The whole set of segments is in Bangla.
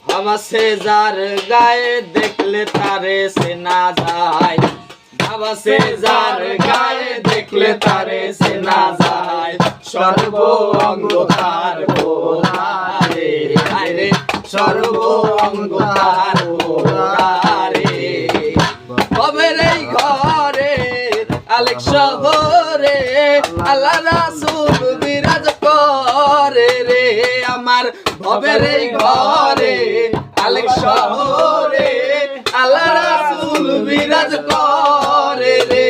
ভাবাসে যার গায়ে দেখলে তারে চেনা যায়, ভাবাসে যার গায়ে দেখলে তারে চেনা যায়, সর্ব অঙ্গ তার ভোলারে আরে সর্ব অঙ্গ তার ভোলারে। ভবের এই ঘরে আলেক শহরে আল্লাহ রাসূল বিরাজ করে রে আমার। ভবের এই ঘরে আলেক শহরে আল্লাহ রাসূল বিরাজ করে রে।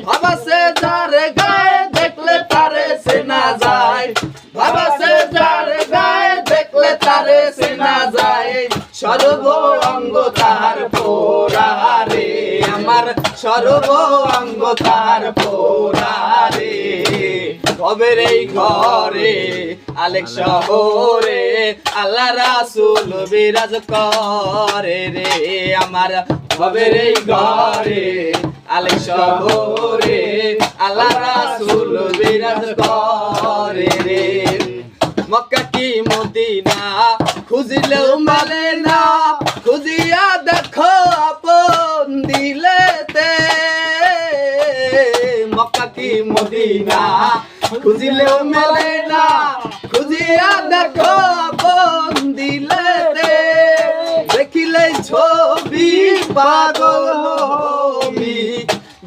ভাবাসে যার গায়ে দেখলে তারে চেনা যায়, ভাবাসে যার গায়ে দেখলে তারে চেনা যায়, সর্ব অঙ্গ তার পোড়ারে আমার সর্ব অঙ্গ তার পোড়ারে। ভবের এই ঘরে আলেক শহরে আল্লাহ রাসূল বিরাজ করে রে আমার। ভবের এই ঘরে আলেক শহরে আল্লাহ রাসূল বিরাজ করে রে। মক্কা কি মদিনা খুঁজিলেও মেলে না, খুঁজিয়া দেখো আপন দিলেতে। মক্কা কি মদিনা খুঁজিলেও মেলে না, খুঁজিয়া দেখো আপন দিলেতে। দেখিলেই ছবি পাগল হবি,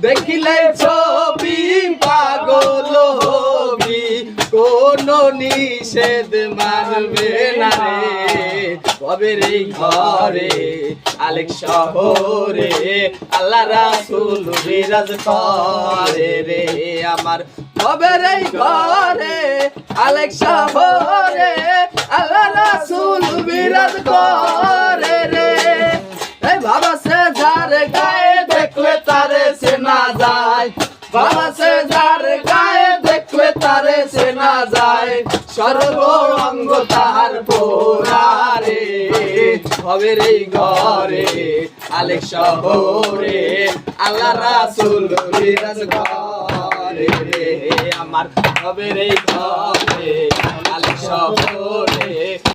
দেখিলেই ছবি পাগল হবি, কোন নিষেধ মানবে না রে। ভবের এই ঘরে আলেক শহরে আল্লাহ রাসূল বিরাজ করে রে আমার। ভবের এই ঘরে আলেক শহরে আল্লাহ রাসূল বিরাজ করে রে। এই ভাবাসে যার গায়ে দেখলে তারে চেনা যায়, ভাবাসে যার গায়ে দেখলে তারে চেনা যায়, সর্ব অঙ্গ তার পোড়ারে। ভবের এই ঘরে আলেক শহরে আল্লাহ রাসূল বিরাজ করে রে আমার। ভবের এই ঘরে আলেক শহরে